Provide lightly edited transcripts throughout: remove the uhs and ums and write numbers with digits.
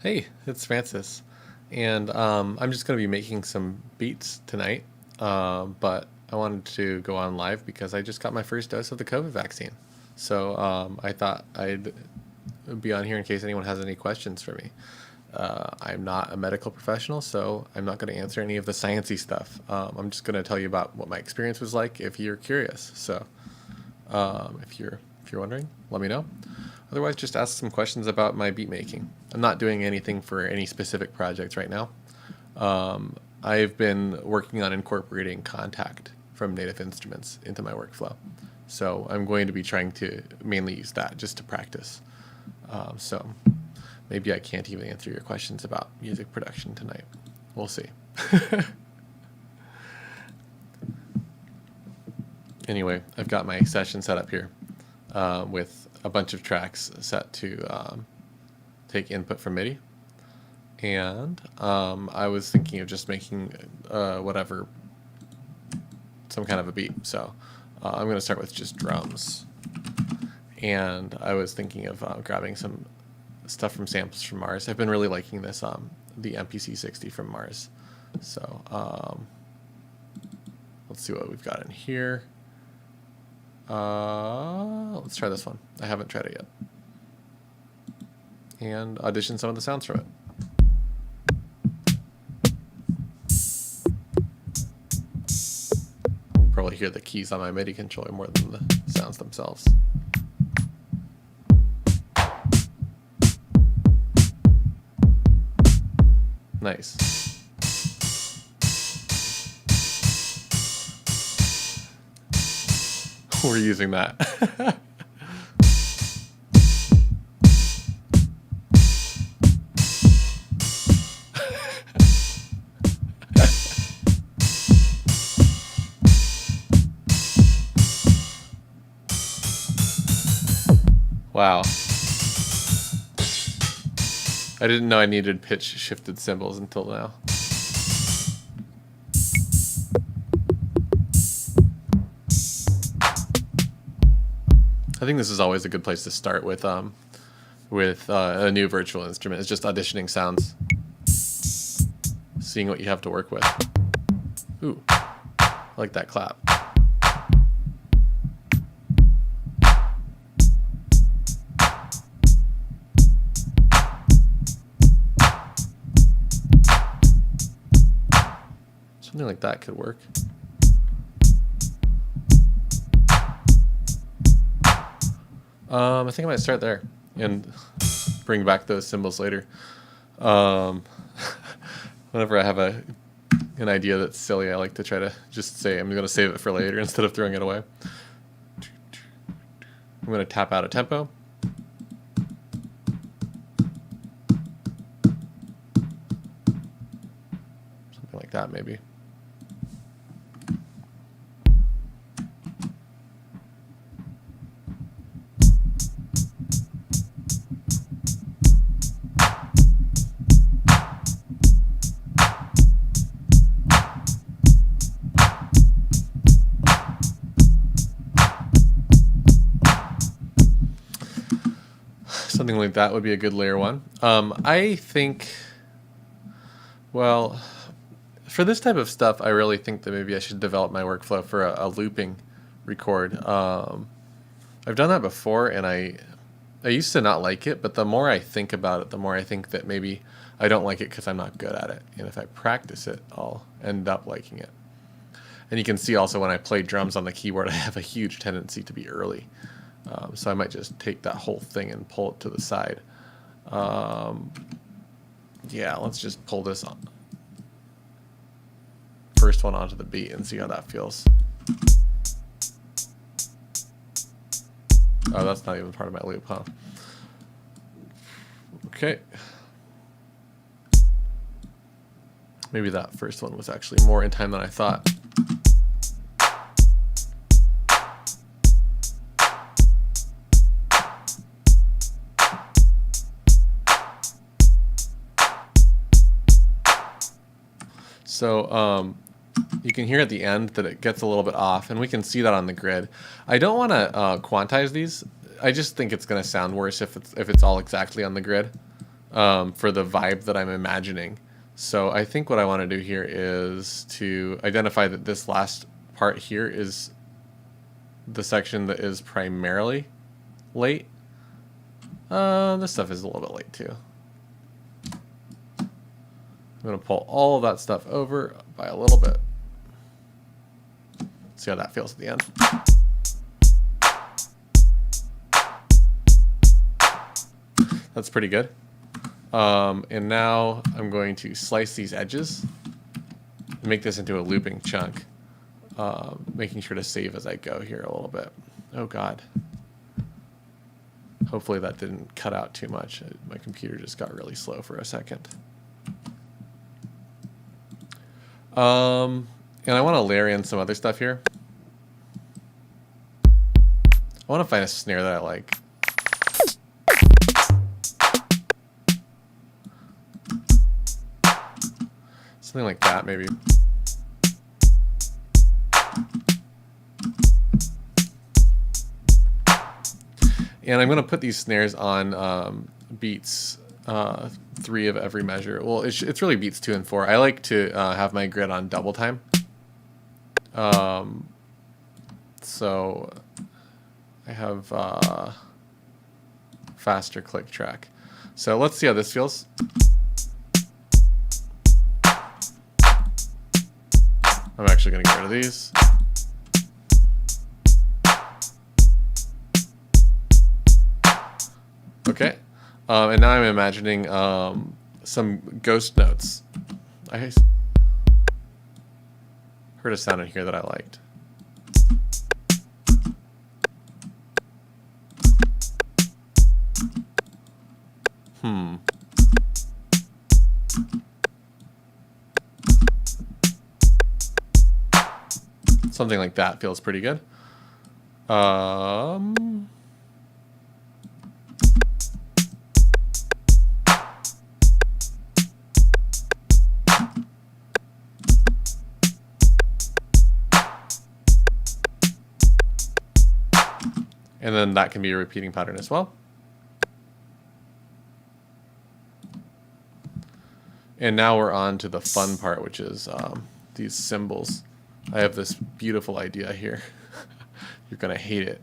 Hey, it's Francis, and I'm just going to be making some beats tonight. But I wanted to go on live because I just got my first dose of the COVID vaccine. So I thought I'd be on here in case anyone has any questions for me. I'm not a medical professional, so I'm not going to answer any of the sciencey stuff. I'm just going to tell you about what my experience was like if you're curious. So if you're wondering, let me know. Otherwise, just ask some questions about my beat making. I'm not doing anything for any specific projects right now. I've been working on incorporating Kontakt from Native Instruments into my workflow. So I'm going to be trying to mainly use that just to practice. So maybe I can't even answer your questions about music production tonight. We'll see. Anyway, I've got my session set up here with a bunch of tracks set to take input from MIDI. And I was thinking of just making whatever, some kind of a beat. So I'm going to start with just drums. And I was thinking of grabbing some stuff from samples from Mars. I've been really liking this, the MPC 60 from Mars. So let's see what we've got in here. Let's try this one. I haven't tried it yet. And audition some of the sounds from it. You'll probably hear the keys on my MIDI controller more than the sounds themselves. Nice. We're using that. Wow. I didn't know I needed pitch shifted cymbals until now. I think this is always a good place to start with a new virtual instrument. It's just auditioning sounds, seeing what you have to work with. Ooh, I like that clap. Something like that could work. I think I might start there and bring back those cymbals later. Whenever I have an idea that's silly, I like to try to just say I'm going to save it for later instead of throwing it away. I'm going to tap out a tempo. Something like that, maybe. Something like that would be a good layer one. I think, well, for this type of stuff, I really think that maybe I should develop my workflow for a looping record. I've done that before, and I used to not like it, but the more I think about it, the more I think that maybe I don't like it because I'm not good at it. And if I practice it, I'll end up liking it. And you can see also when I play drums on the keyboard, I have a huge tendency to be early. So I might just take that whole thing and pull it to the side. Yeah, let's just pull this on. First one onto the beat and see how that feels. Oh, that's not even part of my loop, huh? Okay. Maybe that first one was actually more in time than I thought. So you can hear at the end that it gets a little bit off, and we can see that on the grid. I don't want to quantize these. I just think it's going to sound worse if it's all exactly on the grid. for the vibe that I'm imagining. So I think what I want to do here is to identify that this last part here is the section that is primarily late. This stuff is a little bit late too. I'm going to pull all of that stuff over by a little bit. See how that feels at the end. That's pretty good. And now I'm going to slice these edges and make this into a looping chunk, making sure to save as I go here a little bit. Oh God. Hopefully that didn't cut out too much. My computer just got really slow for a second. And I want to layer in some other stuff here. I want to find a snare that I like. Something like that, maybe. And I'm going to put these snares on beats 3 of every measure. Well, it's really beats 2 and 4. I like to have my grid on double time. So I have faster click track. So let's see how this feels. I'm actually going to get rid of these. Okay. And now I'm imagining some ghost notes. I heard a sound in here that I liked. Something like that feels pretty good. And then that can be a repeating pattern as well. And now we're on to the fun part, which is these cymbals. I have this beautiful idea here. You're going to hate it.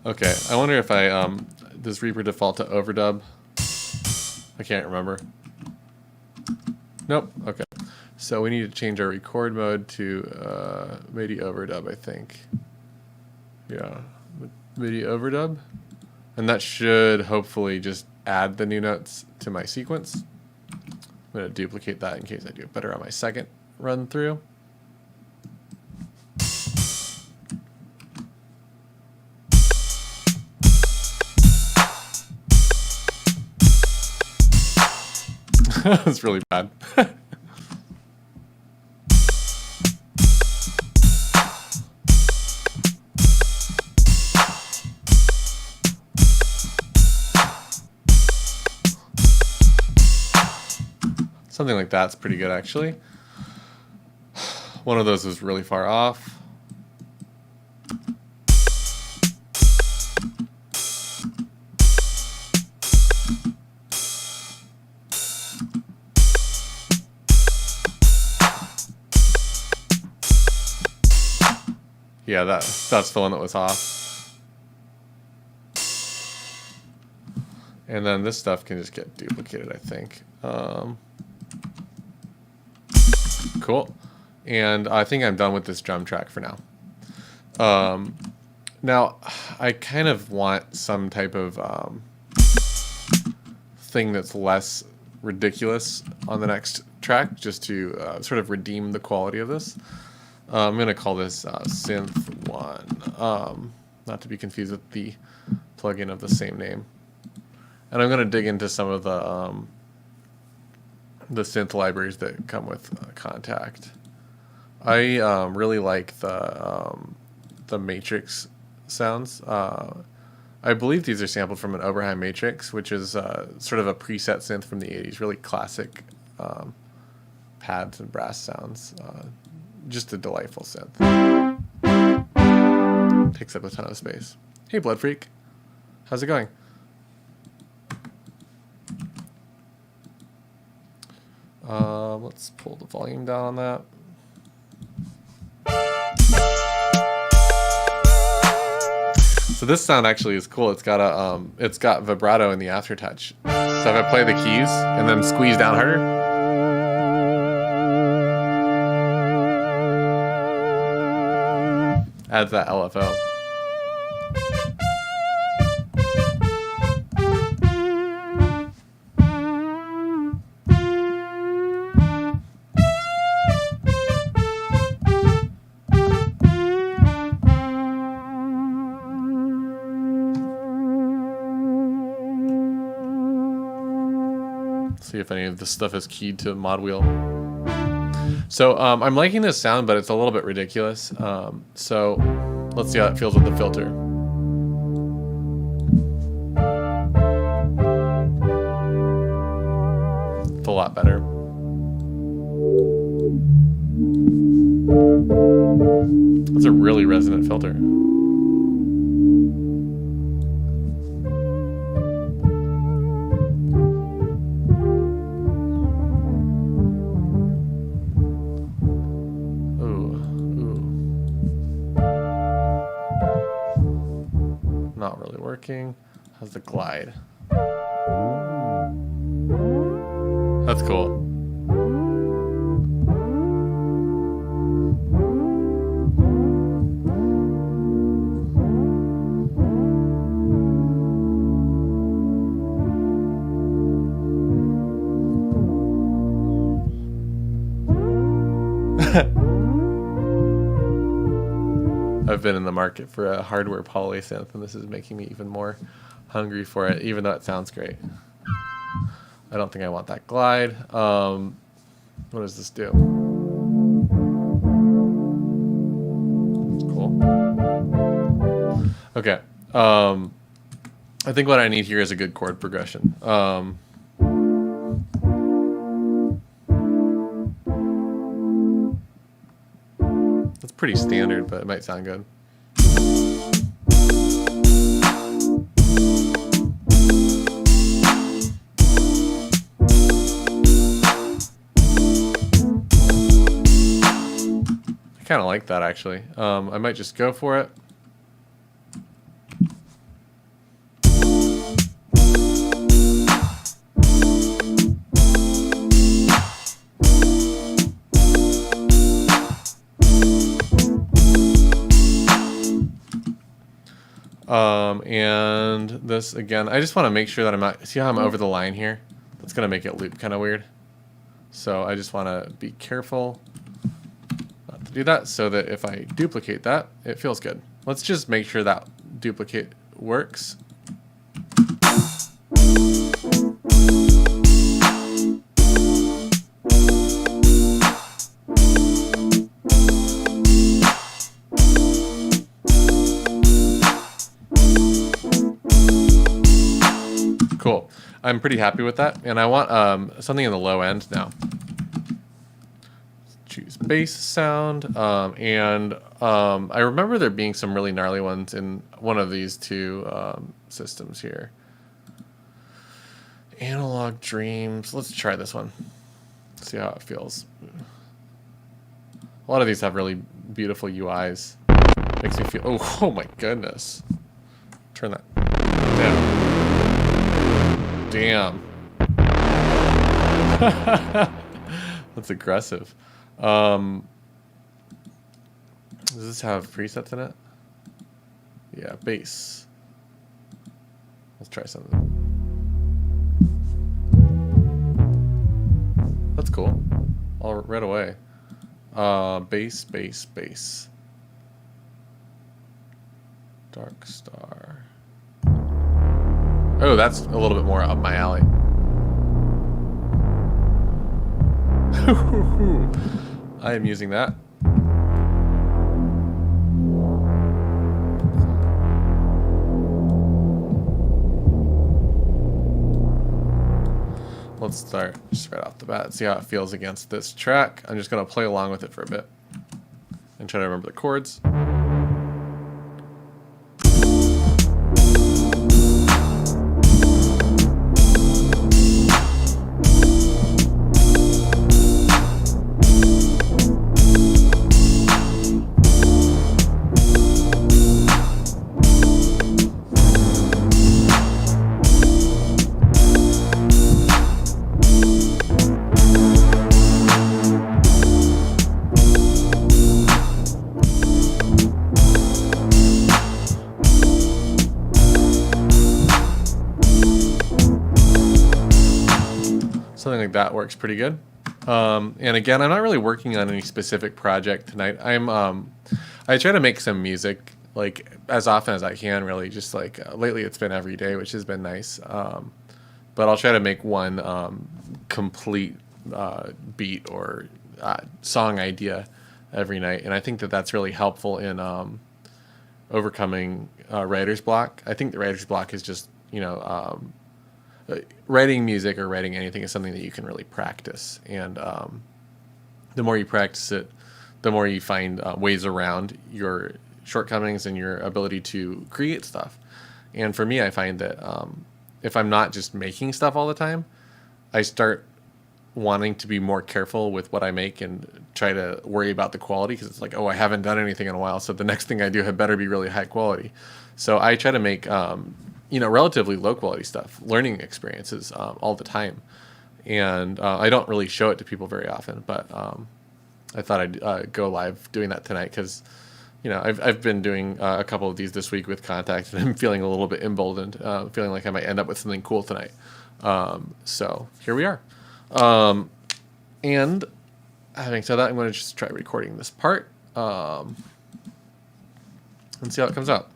Okay, I wonder if does Reaper default to overdub? I can't remember. Nope, okay. So we need to change our record mode to MIDI overdub, I think. Yeah, MIDI overdub. And that should hopefully just add the new notes to my sequence. I'm going to duplicate that in case I do it better on my second run through. That's really bad. Something like that's pretty good, actually. One of those was really far off. Yeah, that's the one that was off. And then this stuff can just get duplicated, I think. Cool. And I think I'm done with this drum track for now. Now, I kind of want some type of thing that's less ridiculous on the next track, just to sort of redeem the quality of this. I'm going to call this Synth 1, not to be confused with the plugin of the same name. And I'm going to dig into some of the synth libraries that come with Kontakt. I really like the Matrix sounds. I I believe these are sampled from an Oberheim Matrix, which is sort of a preset synth from the 80s. Really classic pads and brass sounds. Just a delightful synth. Takes up a ton of space. Hey, Blood Freak. How's it going? Let's pull the volume down on that. So this sound actually is cool. It's got vibrato in the aftertouch. So if I play the keys and then squeeze down harder, adds that LFO. See if any of this stuff is keyed to mod wheel. So I'm liking this sound, but it's a little bit ridiculous. So let's see how it feels with the filter. It's a lot better. That's a really resonant filter. Not really working. How's the glide? That's cool. I've been in the market for a hardware poly synth, and this is making me even more hungry for it, even though it sounds great. I don't think I want that glide. What does this do? Cool. Okay. I think what I need here is a good chord progression. It's pretty standard, but it might sound good. I kind of like that, actually. I might just go for it. And this again, I just want to make sure that I'm not, see how I'm over the line here? That's going to make it loop kind of weird. So I just want to be careful not to do that, so that if I duplicate that, it feels good. Let's just make sure that duplicate works. Cool. I'm pretty happy with that, and I want something in the low end now. Choose bass sound, and I remember there being some really gnarly ones in one of these two systems here. Analog Dreams. Let's try this one. See how it feels. A lot of these have really beautiful UIs. Makes me feel. Oh my goodness. Turn that down. Damn. That's aggressive. Does this have presets in it? Yeah, bass. Let's try something. That's cool. All right away. Bass, bass, bass. Dark Star. Oh, that's a little bit more up my alley. I am using that. let's start just right off the bat. See how it feels against this track. I'm just going to play along with it for a bit and try to remember the chords. Something like that works pretty good. And again, I'm not really working on any specific project tonight. I try to make some music like as often as I can, really. Just like lately it's been every day, which has been nice. But I'll try to make one complete beat or song idea every night. And I think that that's really helpful in overcoming writer's block. I think the writer's block is just, writing music or writing anything is something that you can really practice. And the more you practice it, the more you find ways around your shortcomings and your ability to create stuff. And for me, I find that if I'm not just making stuff all the time, I start wanting to be more careful with what I make and try to worry about the quality, because it's like, oh, I haven't done anything in a while, so the next thing I do had better be really high quality. So I try to make relatively low quality stuff, learning experiences all the time. And I don't really show it to people very often, but I thought I'd go live doing that tonight because, I've been doing a couple of these this week with Kontakt, and I'm feeling a little bit emboldened, feeling like I might end up with something cool tonight. So here we are. And having said that, I'm going to just try recording this part and see how it comes out.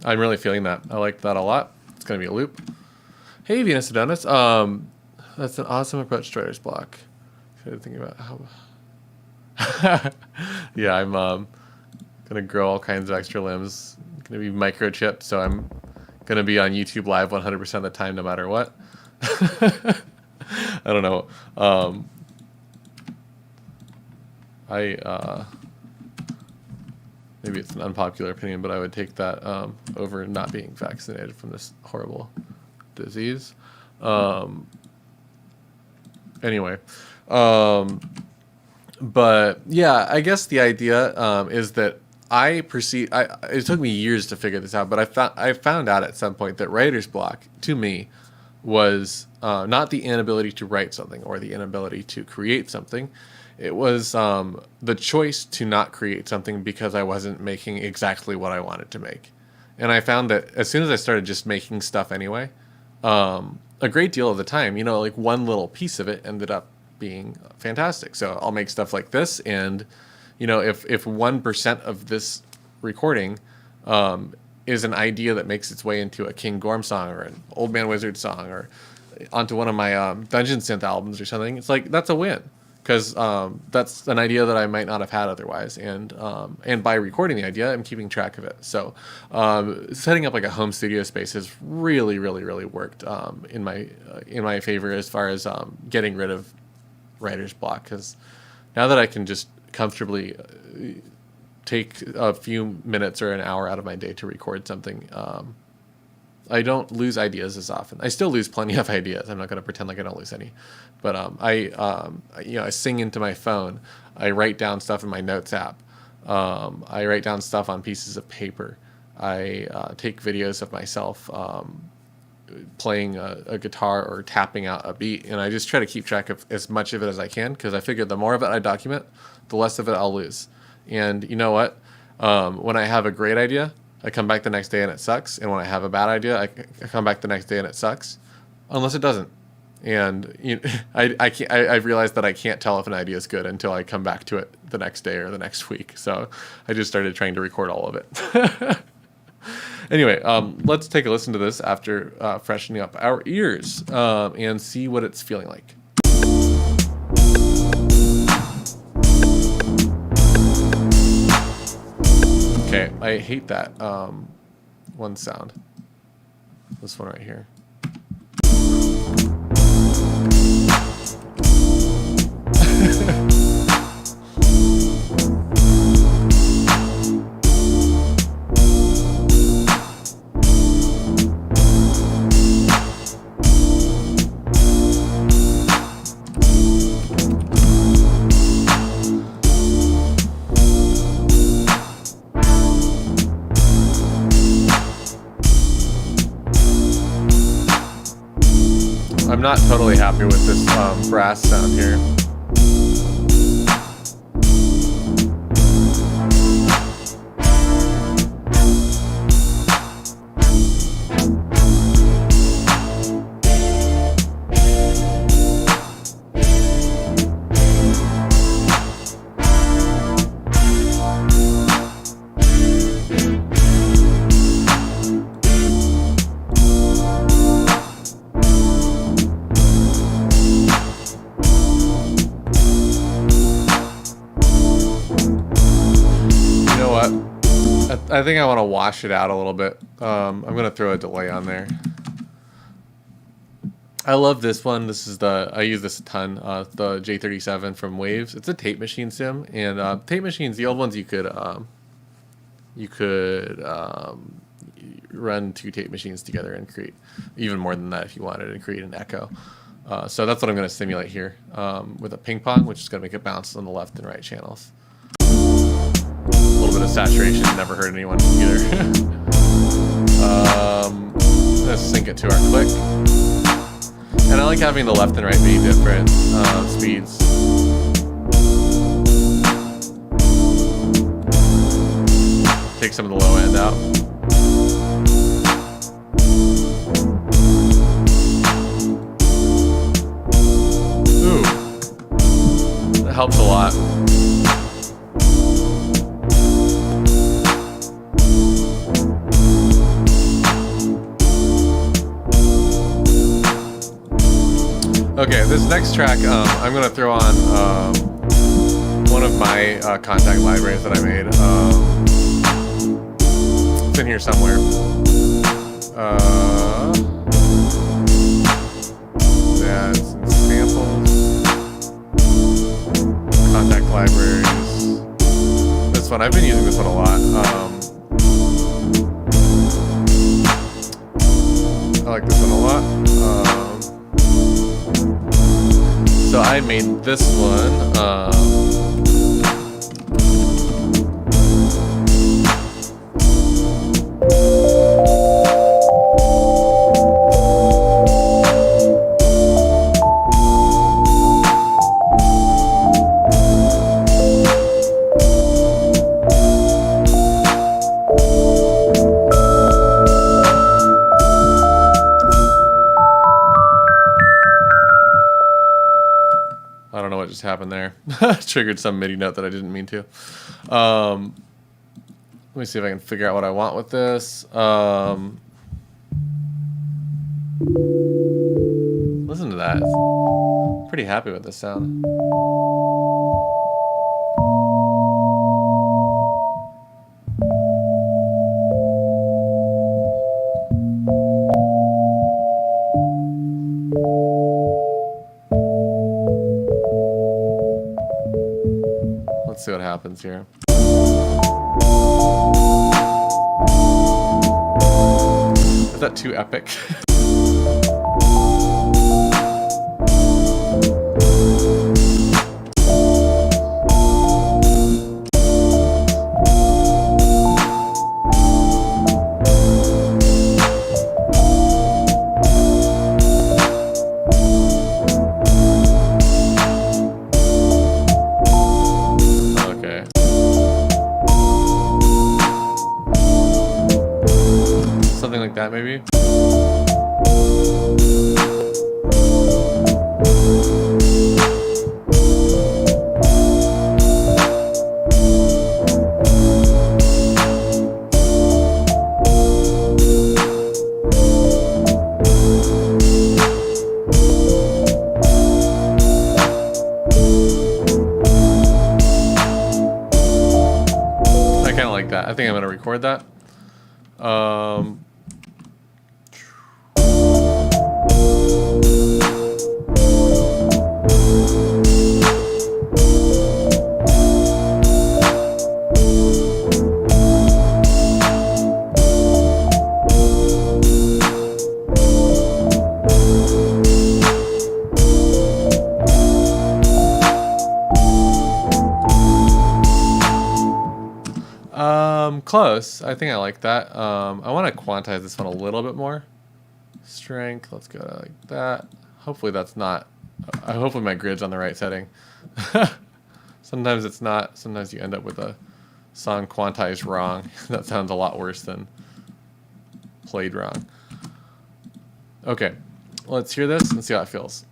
I'm really feeling that. I like that a lot. It's going to be a loop. Hey, Venus Adonis. That's an awesome approach to writer's block. Thinking about how... Yeah, I'm going to grow all kinds of extra limbs. I'm going to be microchipped, so I'm going to be on YouTube Live 100% of the time, no matter what. I don't know. Maybe it's an unpopular opinion, but I would take that over not being vaccinated from this horrible disease. Anyway, but yeah, I guess the idea is that it took me years to figure this out, but I found out at some point that writer's block, to me, was not the inability to write something or the inability to create something. It was the choice to not create something because I wasn't making exactly what I wanted to make. And I found that as soon as I started just making stuff anyway, a great deal of the time, like one little piece of it ended up being fantastic. So I'll make stuff like this, and if 1% of this recording is an idea that makes its way into a King Gorm song or an Old Man Wizard song or onto one of my Dungeon Synth albums or something, it's like that's a win. Because that's an idea that I might not have had otherwise, and by recording the idea, I'm keeping track of it. So setting up like a home studio space has really, really, really worked in my favor as far as getting rid of writer's block. Because now that I can just comfortably take a few minutes or an hour out of my day to record something, I don't lose ideas as often. I still lose plenty of ideas. I'm not going to pretend like I don't lose any. But I sing into my phone. I write down stuff in my notes app. I write down stuff on pieces of paper. I take videos of myself playing a guitar or tapping out a beat. And I just try to keep track of as much of it as I can, because I figure the more of it I document, the less of it I'll lose. And you know what? When I have a great idea, I come back the next day and it sucks. And when I have a bad idea, I come back the next day and it sucks, unless it doesn't. And I've realized that I can't tell if an idea is good until I come back to it the next day or the next week. So I just started trying to record all of it. Anyway, let's take a listen to this after freshening up our ears and see what it's feeling like. Okay, I hate that one sound. This one right here. I'm not totally happy with this brass sound here. I think I want to wash it out a little bit. I'm going to throw a delay on there. I love this one. This is I use this a ton. The J37 from Waves. It's a tape machine sim, and tape machines, the old ones, you could run two tape machines together and create even more than that if you wanted to create an echo. So that's what I'm going to simulate here with a ping pong, which is going to make it bounce on the left and right channels. A little bit of saturation, never hurt anyone either. Let's sync it to our click. And I like having the left and right be different speeds. Take some of the low end out. Ooh, that helps a lot. Okay, this next track, I'm going to throw on one of my Kontakt libraries that I made. It's in here somewhere. Yeah, it's in samples. Kontakt libraries. This one, I've been using this one a lot. I like this one a lot. So I made this one. Just happened there. Triggered some MIDI note that I didn't mean to. Let me see if I can figure out what I want with this. Listen to that. Pretty happy with this sound. Let's see what happens here. Is that too epic? Like that maybe. kind of like that. I think I'm gonna record that. Close. I think I like that. I want to quantize this one a little bit more. Strength. Let's go to like that. Hopefully that's not. Hopefully my grid's on the right setting. Sometimes it's not. Sometimes you end up with a song quantized wrong. That sounds a lot worse than played wrong. Okay, let's hear this and see how it feels.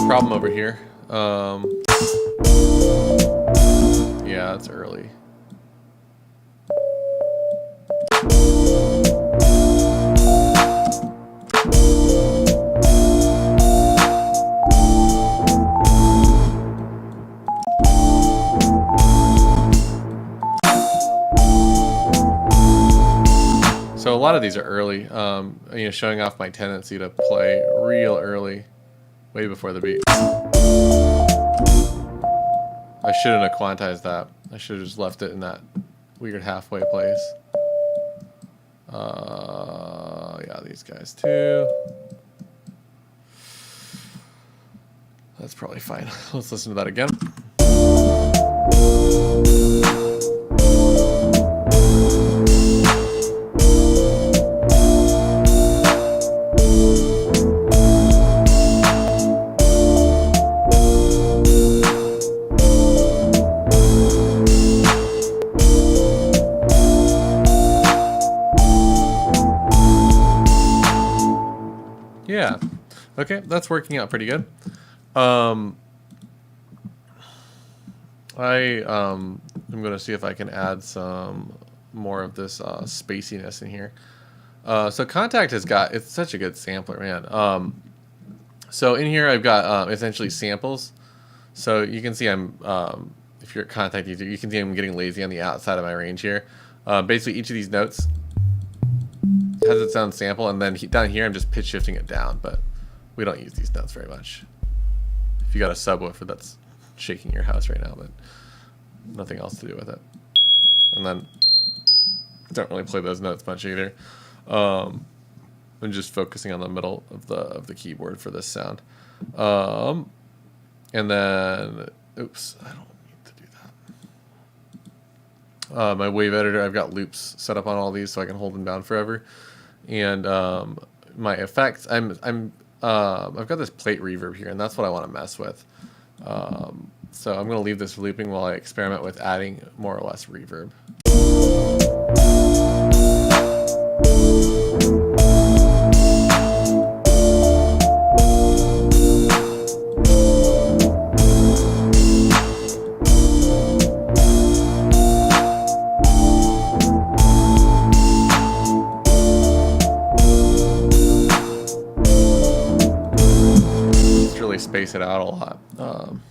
Problem over here. Yeah, it's early. So a lot of these are early, you know, showing off my tendency to play real early. Way before the beat. I shouldn't have quantized that. I should have just left it in that weird halfway place. Yeah, these guys too. That's probably fine. Let's listen to that again. Yeah. Okay, that's working out pretty good. I'm going to see if I can add some more of this spaciness in here. So Kontakt has got, it's such a good sampler, man. So in here I've got essentially samples. So you can see I'm, if you're a Kontakt user, you can see I'm getting lazy on the outside of my range here. Basically each of these notes has its own sample, and then down here I'm just pitch shifting it down, but we don't use these notes very much. If you got a subwoofer that's shaking your house right now, but nothing else to do with it. And then don't really play those notes much either. I'm just focusing on the middle of the keyboard for this sound. And then, oops, I don't need to do that. My wave editor, I've got loops set up on all these so I can hold them down forever. And my effects, I've got this plate reverb here, and that's what I want to mess with. So I'm going to leave this looping while I experiment with adding more or less reverb. Space it out a lot. I'm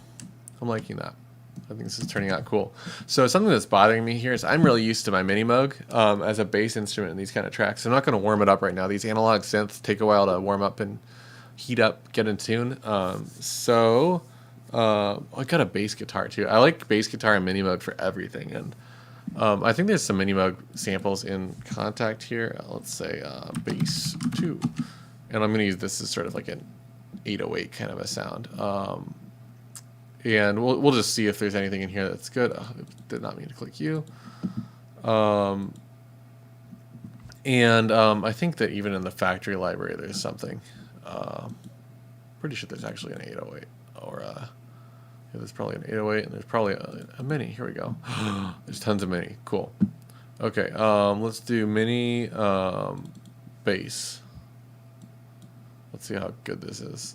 liking that. I think this is turning out cool. So something that's bothering me here is I'm really used to my Mini Moog as a bass instrument in these kind of tracks. So I'm not going to warm it up right now. These analog synths take a while to warm up and heat up, get in tune. I got a bass guitar too. I like bass guitar and Mini Moog for everything. And I think there's some Mini Moog samples in Kontakt here. Let's say bass 2. And I'm going to use this as sort of like an 808 kind of a sound. And we'll just see if there's anything in here that's good. Oh, did not mean to click you. I think that even in the factory library there's something. Pretty sure there's actually an 808 or yeah, there's probably an 808 and there's probably a mini. Here we go. There's tons of mini. Cool. Okay, let's do mini bass. Let's see how good this is.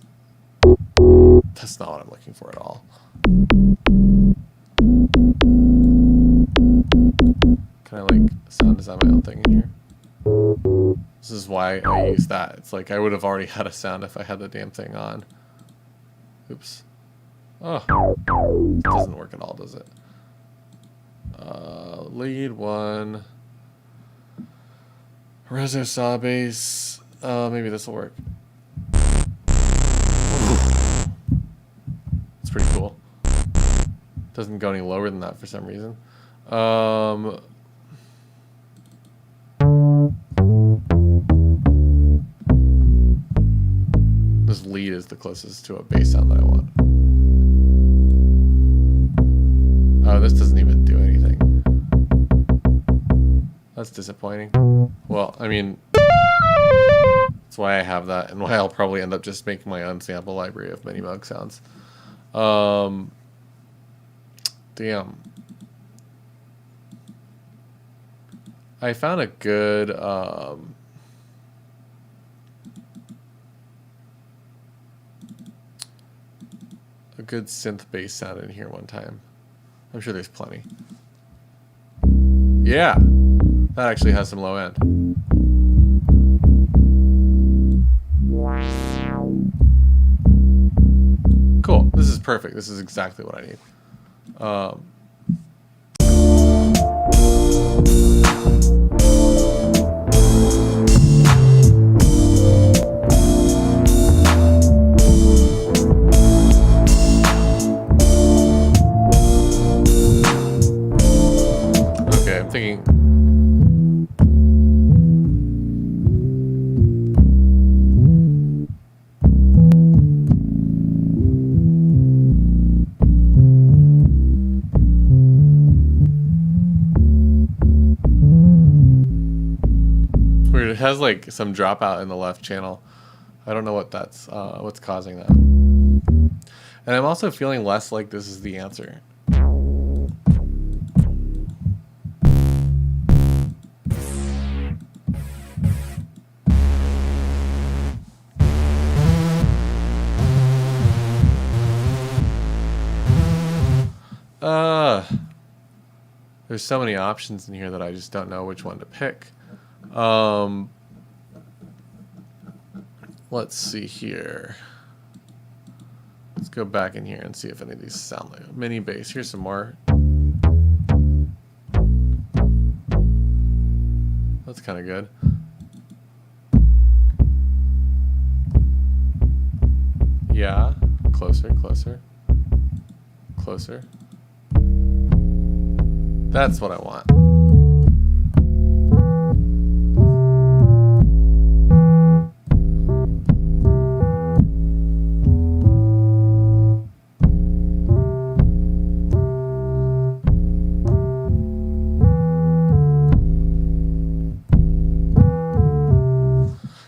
That's not what I'm looking for at all. Can I like sound design my own thing in here? This is why I use that. It's like I would have already had a sound if I had the damn thing on. Oops. Oh, it doesn't work at all, does it? Lead one. Reso saw bass. Maybe this will work. It's pretty cool. Doesn't go any lower than that for some reason. This lead is the closest to a bass sound that I want. Oh, this doesn't even do anything. That's disappointing. Well, I mean, that's why I have that, and why I'll probably end up just making my own sample library of mini Moog sounds. Damn. I found a good synth bass sound in here one time. I'm sure there's plenty. Yeah, that actually has some low end. Cool. This is perfect. This is exactly what I need. Okay, I'm thinking. Weird. It has like some dropout in the left channel. I don't know what that's what's causing that. And I'm also feeling less like this is the answer. There's so many options in here that I just don't know which one to pick. Let's see here. Let's go back in here and see if any of these sound like mini bass. Here's some more. That's kind of good. Yeah, closer, closer, closer. That's what I want.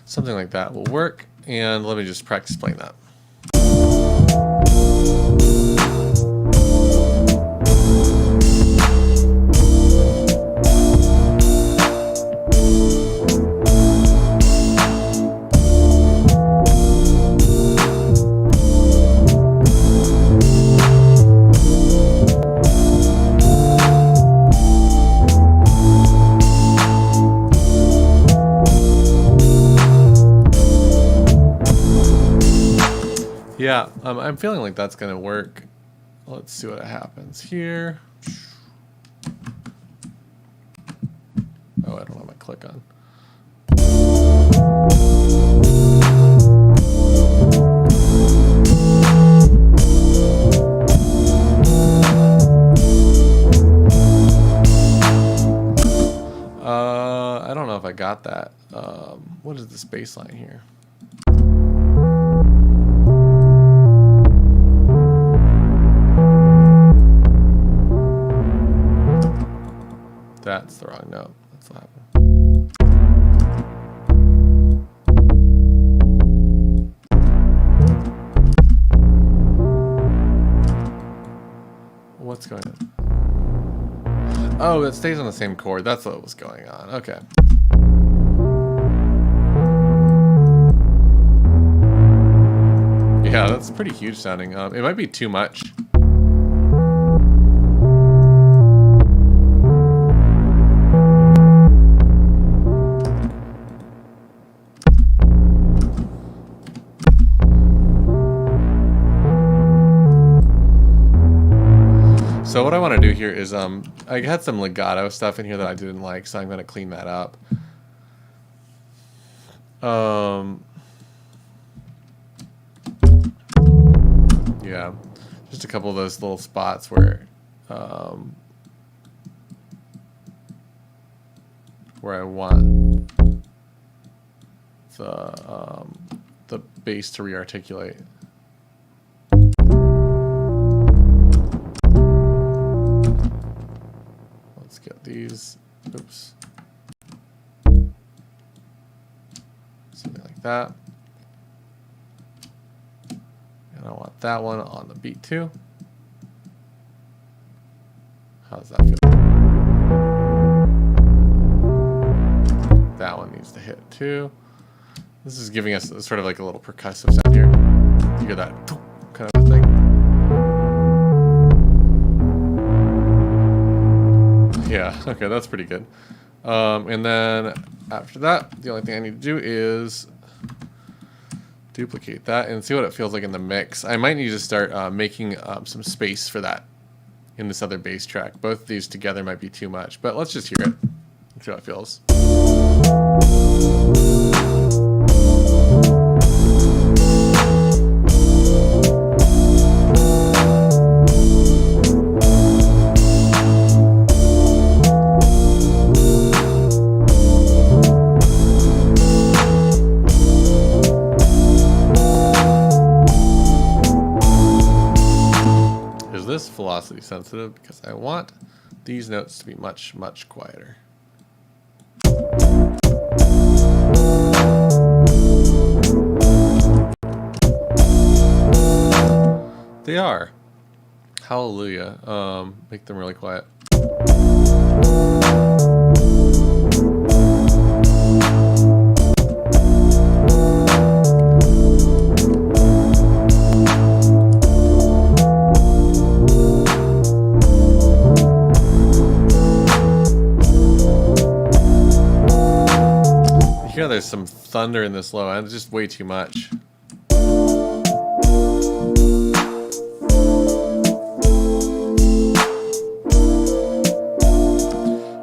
Something like that will work, and let me just practice playing that. Yeah, I'm feeling like that's gonna work. Let's see what happens here. Oh, I don't have my click on. I don't know if I got that. What is this bass line here? That's the wrong note. That's what happened. What's going on? Oh, it stays on the same chord. That's what was going on. Okay. Yeah, that's pretty huge sounding. It might be too much. So what I want to do here is, I had some legato stuff in here that I didn't like, so I'm going to clean that up. Yeah, just a couple of those little spots where I want the bass to rearticulate. Let's get these. Oops. Something like that. And I want that one on the beat too. How does that feel? That one needs to hit too. This is giving us sort of like a little percussive sound here. You hear that kind of a thing? Yeah, okay, that's pretty good. And then after that, the only thing I need to do is duplicate that and see what it feels like in the mix. I might need to start making some space for that in this other bass track. Both of these together might be too much, but let's just hear it and see how it feels. This velocity sensitive because I want these notes to be much, much quieter. They are. Hallelujah. Make them really quiet. Yeah, there's some thunder in this low end. It's just way too much.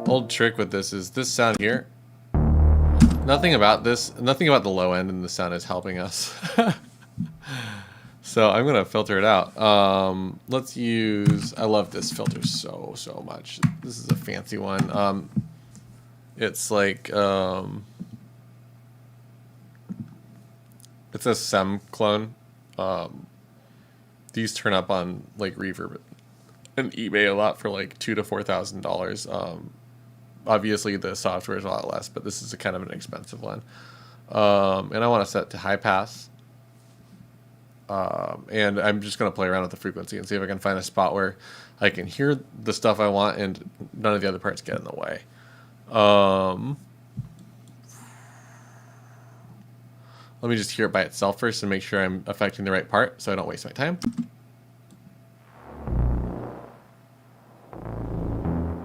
Old trick with this is this sound here. Nothing about the low end in the sound is helping us. So I'm gonna filter it out. Let's use, I love this filter so much. This is a fancy one. It's like, it's a SEM clone. These turn up on like Reverb and eBay a lot for like $2,000 to $4,000. Obviously the software is a lot less, but this is a kind of an expensive one. And I want to set to high pass. And I'm just going to play around with the frequency and see if I can find a spot where I can hear the stuff I want and none of the other parts get in the way. Let me just hear it by itself first and make sure I'm affecting the right part so I don't waste my time.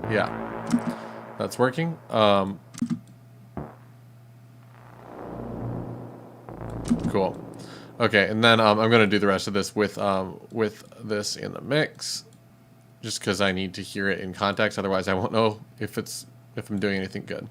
Yeah, that's working. Cool. Okay, and then I'm going to do the rest of this with this in the mix, just because I need to hear it in context. Otherwise, I won't know if I'm doing anything good.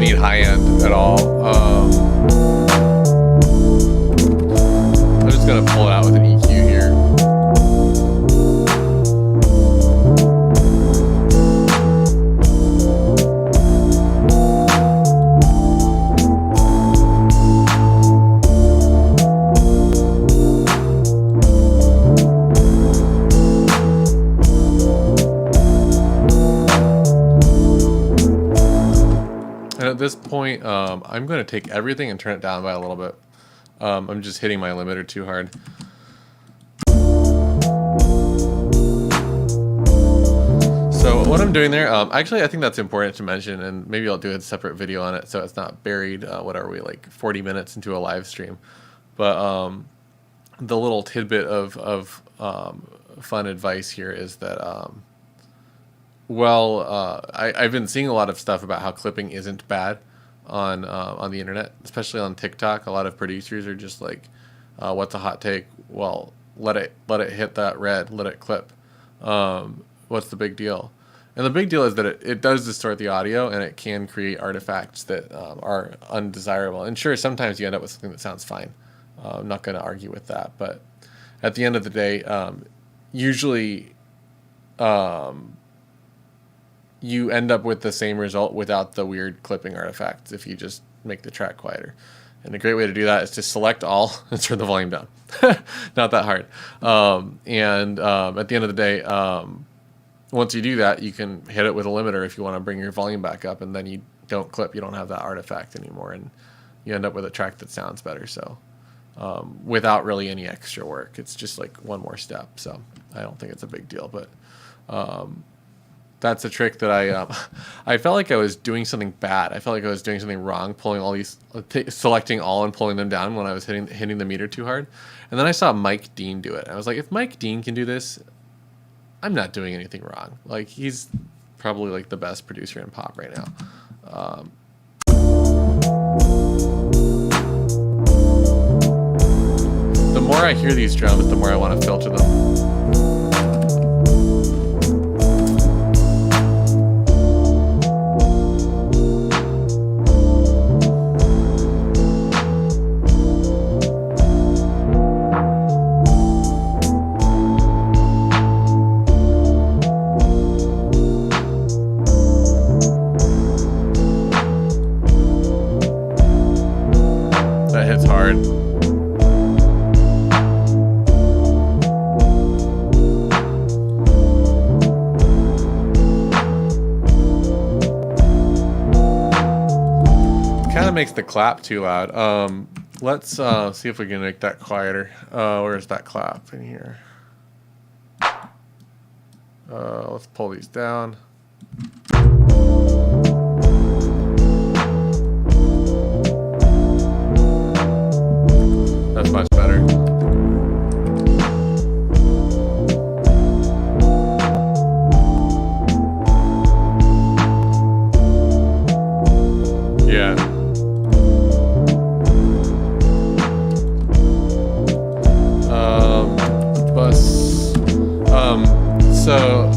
need high end at all. I'm just gonna pull it out with an EQ here. At this point, I'm going to take everything and turn it down by a little bit. I'm just hitting my limiter too hard. So what I'm doing there, actually I think that's important to mention, and maybe I'll do a separate video on it so it's not buried, what are we, like 40 minutes into a live stream. But the little tidbit of fun advice here is that I've been seeing a lot of stuff about how clipping isn't bad on the internet, especially on TikTok. A lot of producers are just like, "What's a hot take? Well, let it hit that red, let it clip. What's the big deal?" And the big deal is that it does distort the audio, and it can create artifacts that are undesirable. And sure, sometimes you end up with something that sounds fine. I'm not going to argue with that, but at the end of the day, usually. You end up with the same result without the weird clipping artifacts if you just make the track quieter. And a great way to do that is to select all and turn the volume down. Not that hard. At the end of the day, once you do that, you can hit it with a limiter if you want to bring your volume back up, and then you don't clip. You don't have that artifact anymore, and you end up with a track that sounds better. So without really any extra work, it's just like one more step. So I don't think it's a big deal, but that's a trick that I felt like I was doing something bad. I felt like I was doing something wrong, pulling all these, selecting all and pulling them down when I was hitting the meter too hard. And then I saw Mike Dean do it. I was like, if Mike Dean can do this, I'm not doing anything wrong. Like, he's probably like the best producer in pop right now. The more I hear these drums, the more I want to filter them. That hits hard. Kind of makes the clap too loud. Let's see if we can make that quieter. Where's that clap in here? Let's pull these down. That's much better. Yeah. So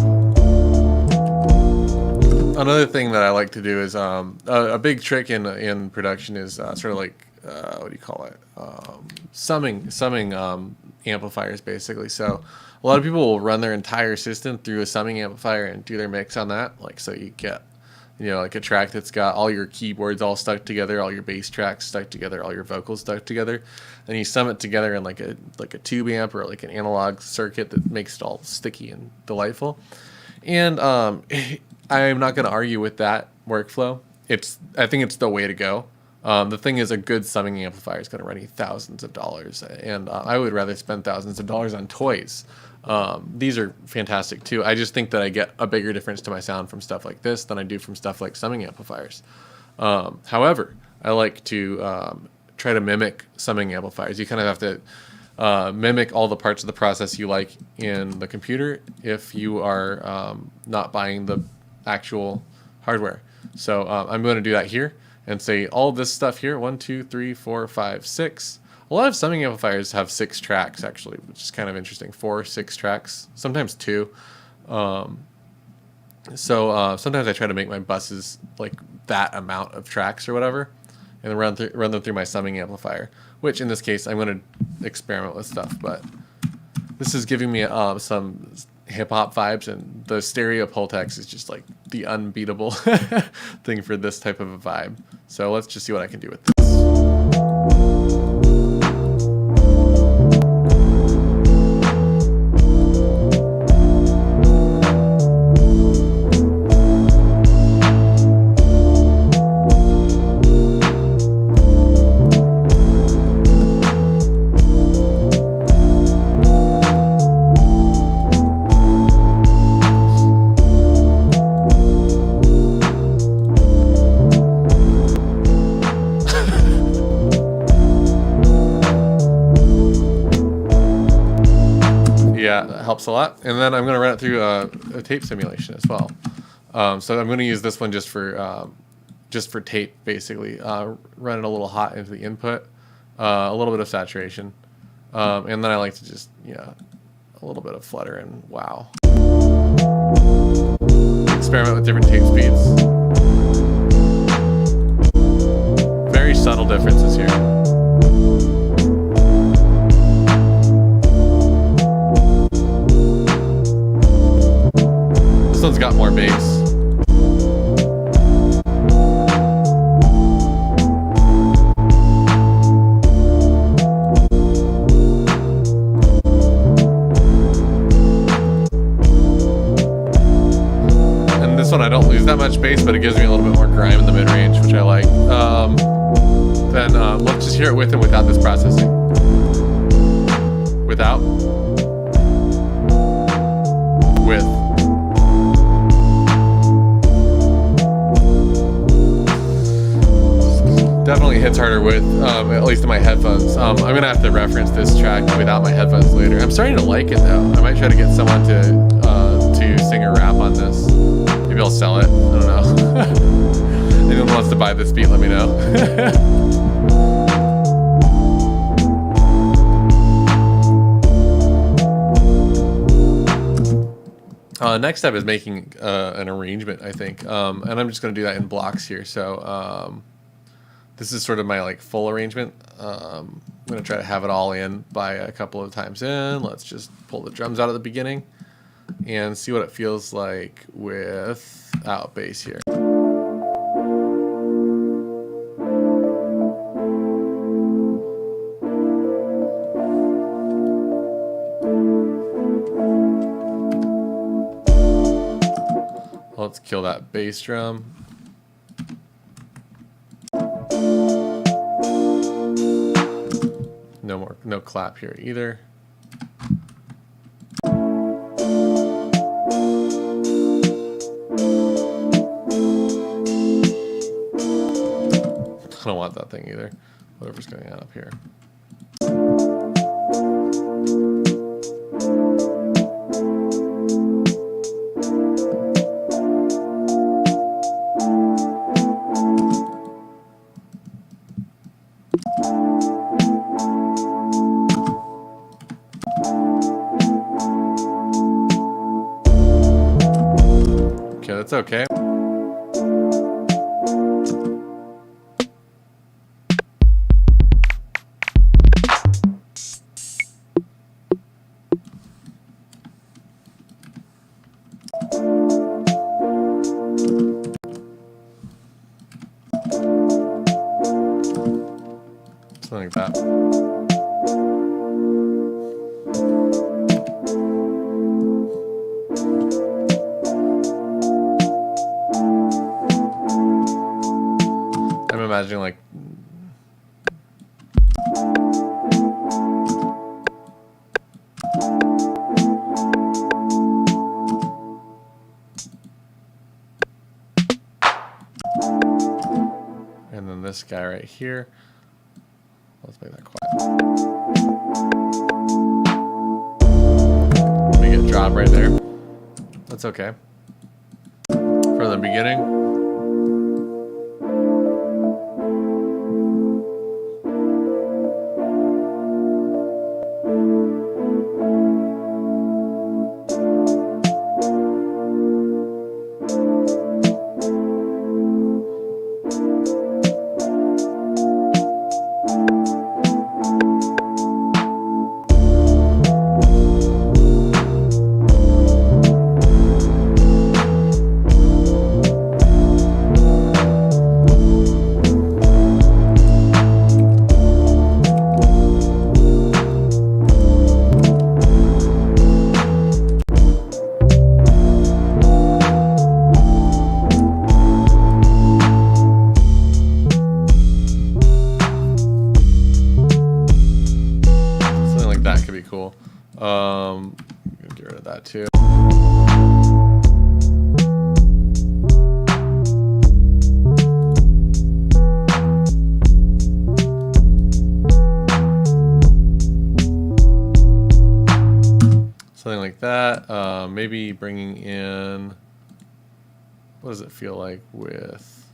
another thing that I like to do is a big trick in production is sort of like what do you call it? Summing amplifiers, basically. So a lot of people will run their entire system through a summing amplifier and do their mix on that. Like, so you get, like a track that's got all your keyboards all stuck together, all your bass tracks stuck together, all your vocals stuck together, and you sum it together in like a tube amp or like an analog circuit that makes it all sticky and delightful. And I'm not going to argue with that workflow. I think it's the way to go. The thing is, a good summing amplifier is going to run you thousands of dollars, and I would rather spend thousands of dollars on toys. These are fantastic too. I just think that I get a bigger difference to my sound from stuff like this than I do from stuff like summing amplifiers. However, I like to try to mimic summing amplifiers. You kind of have to mimic all the parts of the process you like in the computer if you are not buying the actual hardware. So I'm going to do that here and say all this stuff here, 1, 2, 3, 4, 5, 6. A lot of summing amplifiers have 6 tracks, actually, which is kind of interesting. 4, 6 tracks, sometimes 2. So sometimes I try to make my buses like that amount of tracks or whatever, and then run them through my summing amplifier. Which in this case, I'm going to experiment with stuff, but this is giving me some hip hop vibes, and the stereo Pultex is just like the unbeatable thing for this type of a vibe. So let's just see what I can do with this. Yeah, that helps a lot. And then I'm going to run it through a tape simulation as well. So I'm going to use this one just for tape, basically. Run it a little hot into the input, a little bit of saturation, and then I like to just a little bit of flutter and wow. Experiment with different tape speeds. Very subtle differences here. This one's got more bass. And this one I don't lose that much bass, but it gives me a little bit more grime in the mid-range, which I like. Then let's just hear it with and without this processing. Without. With. Definitely hits harder with, at least in my headphones. I'm gonna have to reference this track without my headphones later. I'm starting to like it though. I might try to get someone to sing a rap on this. Maybe I'll sell it. I don't know. Anyone wants to buy this beat, let me know. Next step is making an arrangement, I think, and I'm just gonna do that in blocks here. So. This is sort of my like full arrangement. I'm gonna try to have it all in by a couple of times in. Let's just pull the drums out at the beginning and see what it feels like without bass here. Let's kill that bass drum. No clap here either. I don't want that thing either. Whatever's going on up here. That's okay. Something like that. Imagining like and then this guy right here, let's make that quiet. Make it drop right there. That's okay for the beginning. maybe bringing in, what does it feel like with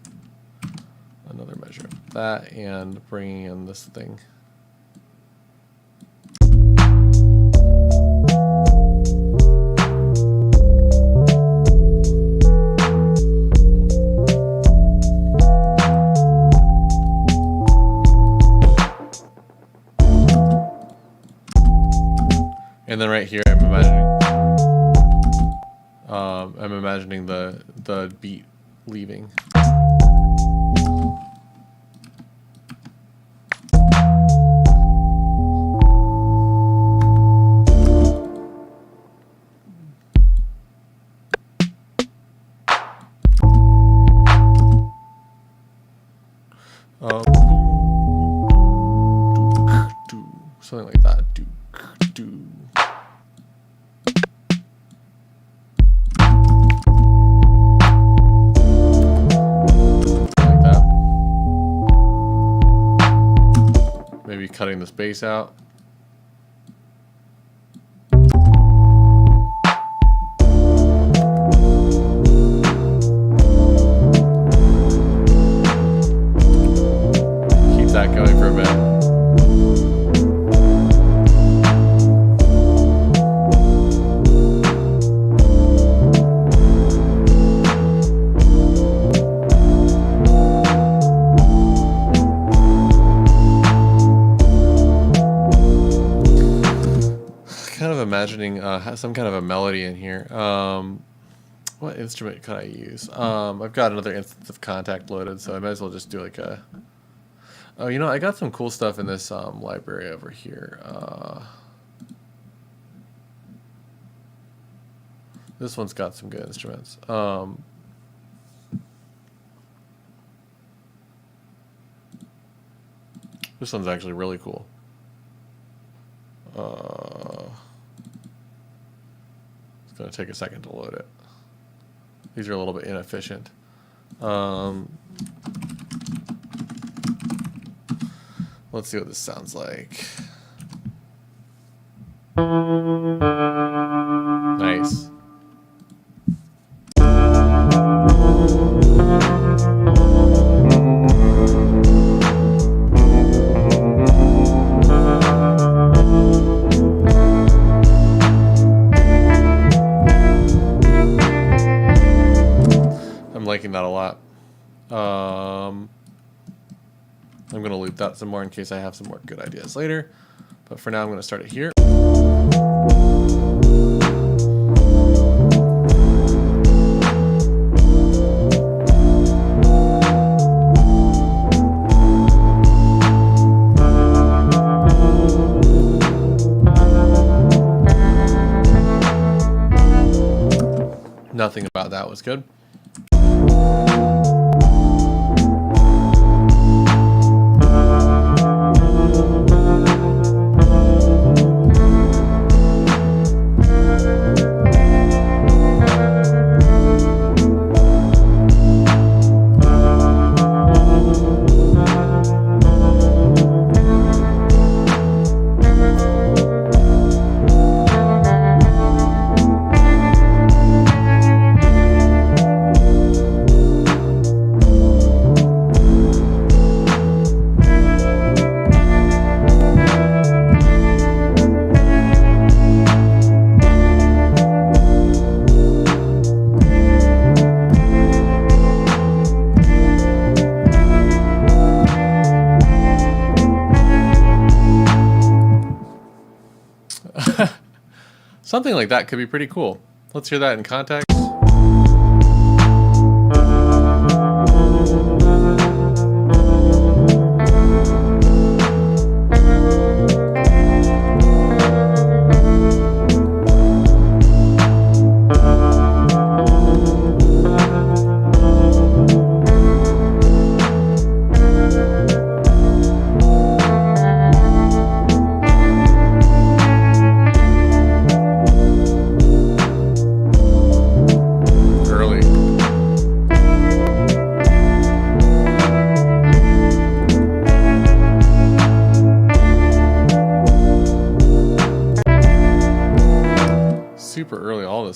another measure of that, and bringing in this thing. And then right here, I'm imagining the beat leaving. Something like that. Maybe cutting the space out. Keep that going for a bit. Imagining some kind of a melody in here. What instrument could I use? I've got another instance of Kontakt loaded, so I might as well just do like a... Oh, you know, I got some cool stuff in this library over here. This one's got some good instruments. This one's actually really cool. It's going to take a second to load it. These are a little bit inefficient. Let's see what this sounds like. Nice. Liking that a lot. I'm going to loop that some more in case I have some more good ideas later. But for now, I'm going to start it here. Nothing about that was good. Something like that could be pretty cool. Let's hear that in Kontakt.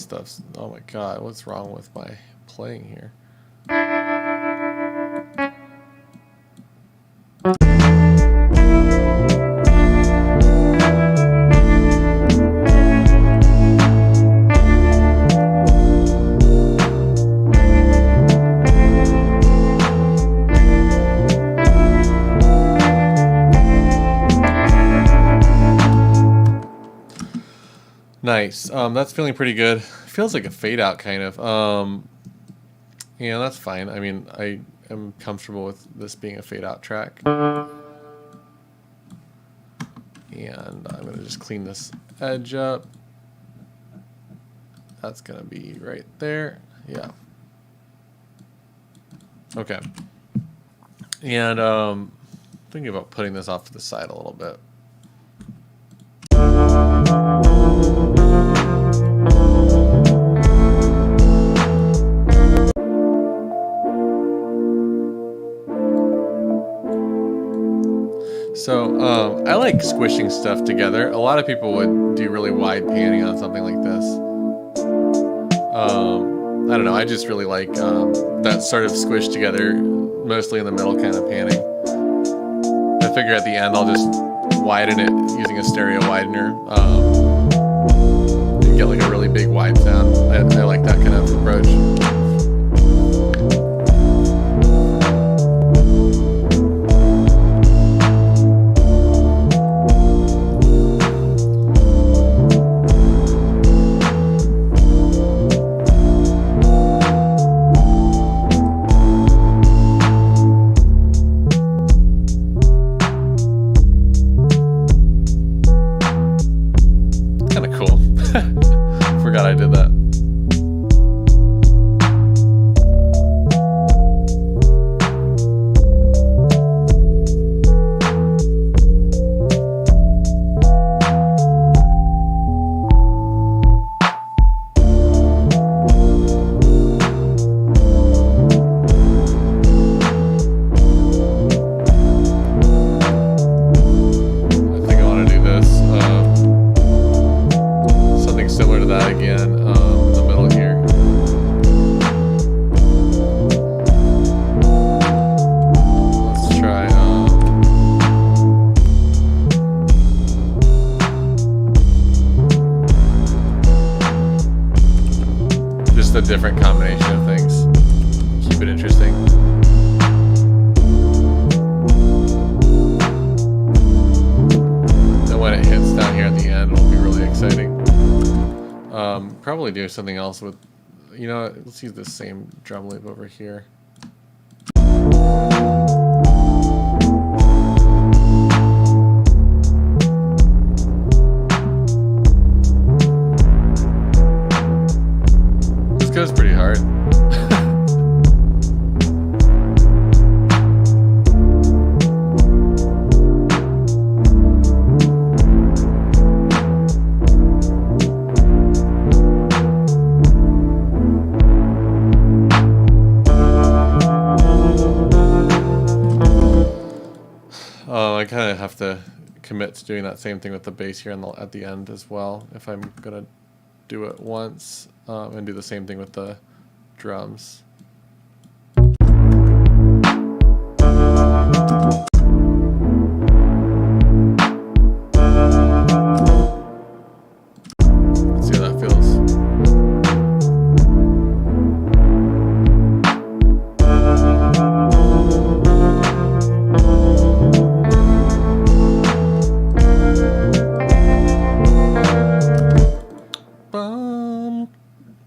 this stuff's... Oh my god, what's wrong with my playing here? Nice. That's feeling pretty good. Feels like a fade out kind of. Yeah, that's fine. I mean, I am comfortable with this being a fade out track. And I'm going to just clean this edge up. That's going to be right there. Yeah. Okay. And thinking about putting this off to the side a little bit. So I like squishing stuff together. A lot of people would do really wide panning on something like this. I don't know. I just really like that sort of squish together, mostly in the middle kind of panning. I figure at the end I'll just widen it using a stereo widener and get like a really big wide sound. I like that kind of approach. Forgot I did that. A different combination of things. Keep it interesting. And when it hits down here at the end, it'll be really exciting. Probably do something else with, you know, let's use this same drum loop over here. Goes pretty hard. I kind of have to commit to doing that same thing with the bass here at the end as well, if I'm gonna do it once, and do the same thing with the drums. Let's see how that feels.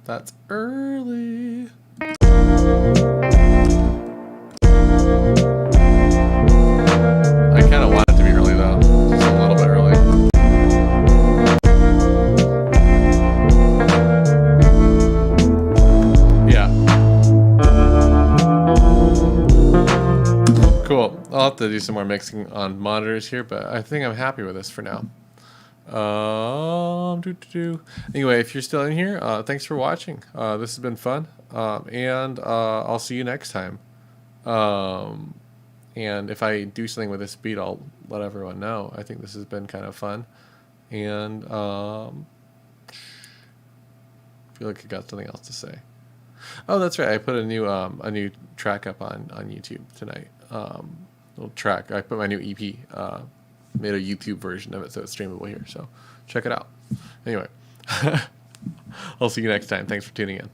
That's early. I kind of want it to be early though, just a little bit early. Yeah. Cool. I'll have to do some more mixing on monitors here, but I think I'm happy with this for now. Anyway, if you're still in here, thanks for watching. This has been fun, and I'll see you next time. And if I do something with this beat, I'll let everyone know. I think this has been kind of fun, and feel like I got something else to say. Oh, that's right. I put a new track up on YouTube tonight. Little track. I put my new EP. Made a YouTube version of it, so it's streamable here. So check it out. Anyway, I'll see you next time. Thanks for tuning in.